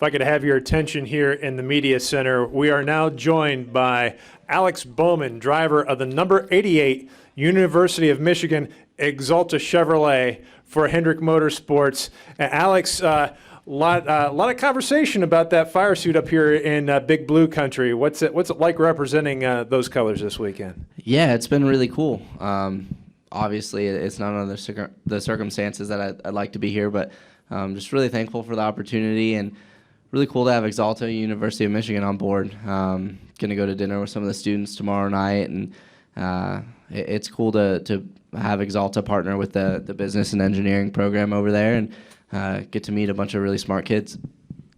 If I could have your attention here in the media center, we are now joined by Alex Bowman, driver of the number 88 University of Michigan AXALTA Chevrolet for Hendrick Motorsports. Alex, a lot of conversation about that fire suit up here in Big Blue Country. What's it like representing those colors this weekend? Yeah, it's been really cool. Obviously, it's not under the circumstances that I'd like to be here, but just really thankful for the opportunity and really cool to have AXALTA University of Michigan on board. Going to go to dinner with some of the students tomorrow night, and it's cool to have AXALTA partner with the business and engineering program over there and get to meet a bunch of really smart kids.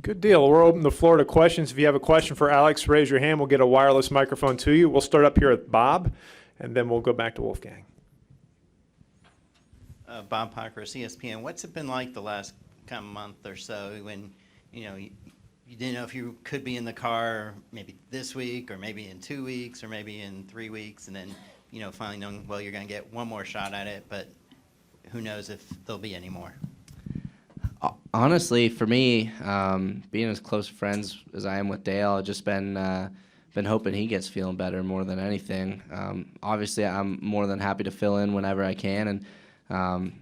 Good deal. We're open the floor to questions. If you have a question for Alex, raise your hand. We'll get a wireless microphone to you. We'll start up here with Bob, and then we'll go back to Wolfgang. Bob Parker, ESPN. What's it been like the last kind of month or so when, you didn't know if you could be in the car maybe this week or maybe in 2 weeks or maybe in 3 weeks, and then, finally knowing, well, you're going to get one more shot at it, but who knows if there'll be any more? Honestly, for me, being as close friends as I am with Dale, I've just been hoping he gets feeling better more than anything. Obviously, I'm more than happy to fill in whenever I can, and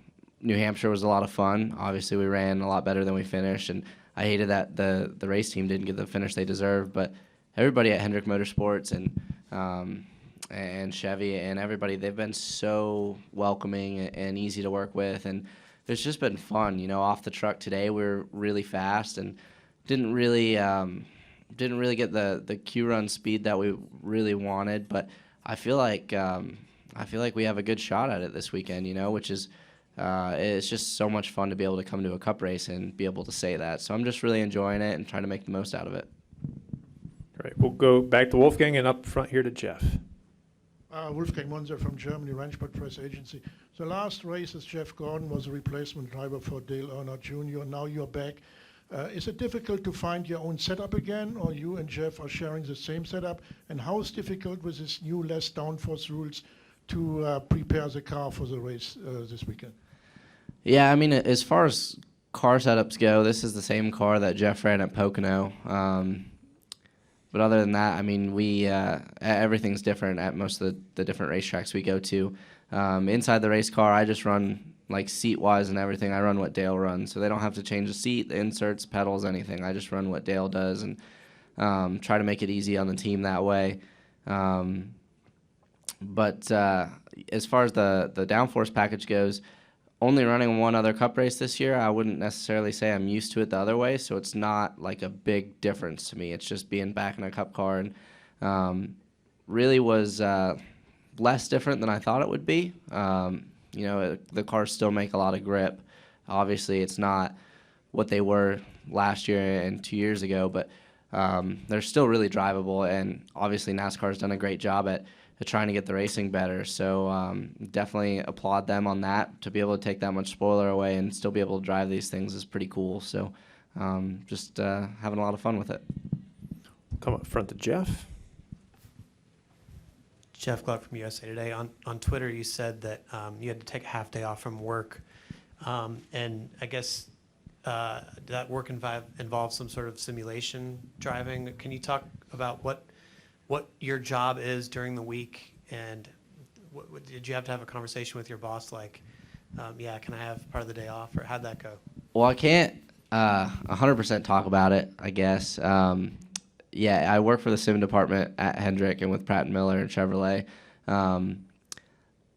New Hampshire was a lot of fun. Obviously, we ran a lot better than we finished, and I hated that the race team didn't get the finish they deserved. But everybody at Hendrick Motorsports and Chevy and everybody, they've been so welcoming and easy to work with, and it's just been fun. Off the truck today, we were really fast and didn't really get the Q run speed that we really wanted. But I feel like we have a good shot at it this weekend. Which is it's just so much fun to be able to come to a cup race and be able to say that. So I'm just really enjoying it and trying to make the most out of it. Great. We'll go back to Wolfgang and up front here to Jeff. Wolfgang Munzer from Germany, Ranchburg Press Agency. The last race as Jeff Gordon was a replacement driver for Dale Earnhardt Jr. Now you're back. Is it difficult to find your own setup again, or you and Jeff are sharing the same setup? And how is difficult with this new less downforce rules to prepare the car for the race this weekend? Yeah, I mean, as far as car setups go, this is the same car that Jeff ran at Pocono. But other than that, I mean, everything's different at most of the different racetracks we go to. Inside the race car, I just run, like, seat-wise and everything. I run what Dale runs, so they don't have to change the seat, the inserts, pedals, anything. I just run what Dale does and try to make it easy on the team that way. But as far as the downforce package goes, only running one other cup race this year, I wouldn't necessarily say I'm used to it the other way, so it's not like a big difference to me. It's just being back in a cup car, and really was less different than I thought it would be. The cars still make a lot of grip. Obviously, it's not what they were last year and 2 years ago, but they're still really drivable, and obviously NASCAR's done a great job at trying to get the racing better. So definitely applaud them on that. To be able to take that much spoiler away and still be able to drive these things is pretty cool. So just having a lot of fun with it. Come up front to Jeff. Jeff Gluck from USA Today. On Twitter, you said that you had to take a half day off from work. And I guess that work involves some sort of simulation driving. Can you talk about what your job is during the week, and did you have to have a conversation with your boss like, can I have part of the day off, or how'd that go? Well, I can't 100% talk about it, I guess. I work for the sim department at Hendrick and with Pratt & Miller and Chevrolet.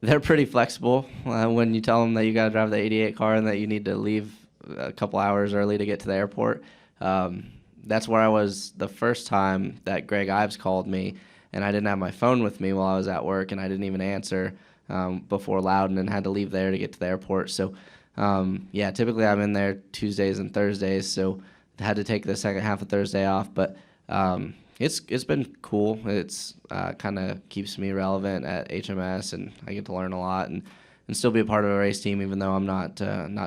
They're pretty flexible when you tell them that you got to drive the 88 car and that you need to leave a couple hours early to get to the airport. That's where I was the first time that Greg Ives called me, and I didn't have my phone with me while I was at work, and I didn't even answer before Loudon and had to leave there to get to the airport. So, typically I'm in there Tuesdays and Thursdays, so I had to take the second half of Thursday off. But it's been cool. It's kind of keeps me relevant at HMS, and I get to learn a lot and still be a part of a race team, even though I'm not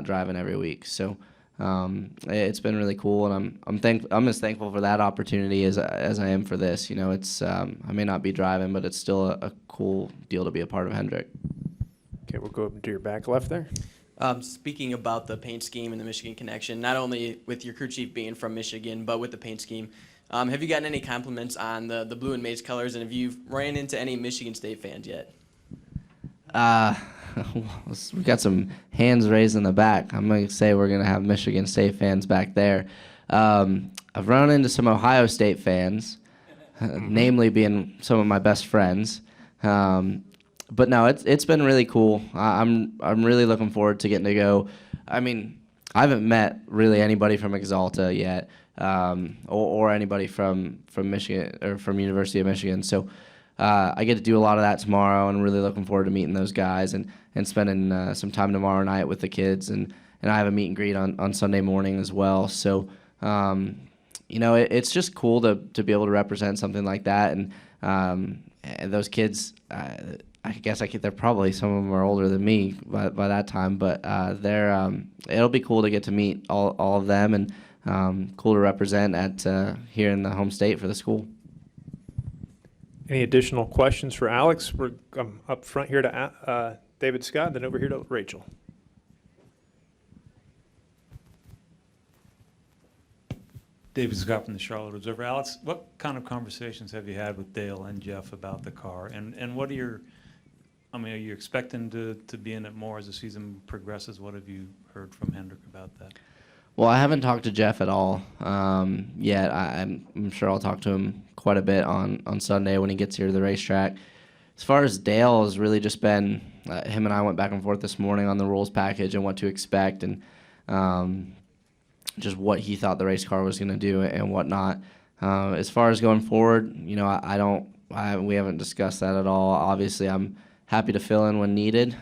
driving every week. So. It's been really cool, and I'm as thankful for that opportunity as I am for this. It's I may not be driving, but it's still a cool deal to be a part of Hendrick. Okay, we'll go up to your back left there. Speaking about the paint scheme and the Michigan connection, not only with your crew chief being from Michigan, but with the paint scheme, have you gotten any compliments on the blue and maize colors, and have you ran into any Michigan State fans yet? We got some hands raised in the back. I'm going to say we're going to have Michigan State fans back there. I've run into some Ohio State fans, namely being some of my best friends. But no, it's been really cool. I'm really looking forward to getting to go. I mean, I haven't met really anybody from AXALTA yet, or anybody from Michigan or from University of Michigan. So I get to do a lot of that tomorrow, and really looking forward to meeting those guys and spending some time tomorrow night with the kids. And I have a meet and greet on Sunday morning as well. So it's just cool to be able to represent something like that. And those kids, I guess they're probably, some of them are older than me by that time, but it'll be cool to get to meet all of them, and cool to represent here in the home state for the school. Any additional questions for Alex? We're up front here to David Scott, then over here to Rachel. David Scott from the Charlotte Observer. Alex, what kind of conversations have you had with Dale and Jeff about the car? And what are are you expecting to be in it more as the season progresses? What have you heard from Hendrick about that? Well, I haven't talked to Jeff at all yet. I'm sure I'll talk to him quite a bit on Sunday when he gets here to the racetrack. As far as Dale, has really just been him and I went back and forth this morning on the rules package and what to expect, and just what he thought the race car was going to do and whatnot. As far as going forward, we haven't discussed that at all. Obviously, I'm happy to fill in when needed.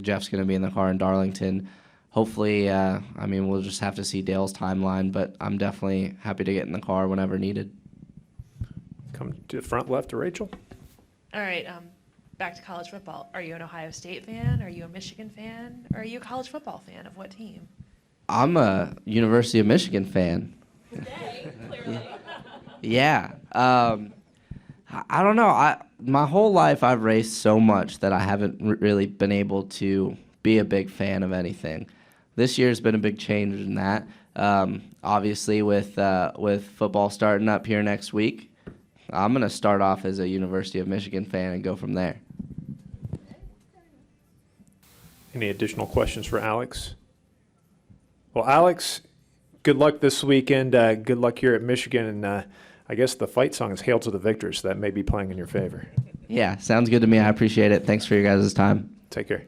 Jeff's going to be in the car in Darlington. Hopefully, we'll just have to see Dale's timeline, but I'm definitely happy to get in the car whenever needed. Come to the front left to Rachel. All right, back to college football. Are you an Ohio State fan? Are you a Michigan fan? Or are you a college football fan? Of what team? I'm a University of Michigan fan. Today, clearly. Yeah. I don't know. My whole life I've raced so much that I haven't really been able to be a big fan of anything. This year's been a big change in that. Obviously, with football starting up here next week, I'm going to start off as a University of Michigan fan and go from there. Any additional questions for Alex? Well, Alex, good luck this weekend. Good luck here at Michigan. And I guess the fight song is Hail to the Victors. So that may be playing in your favor. Yeah, sounds good to me. I appreciate it. Thanks for your guys' time. Take care.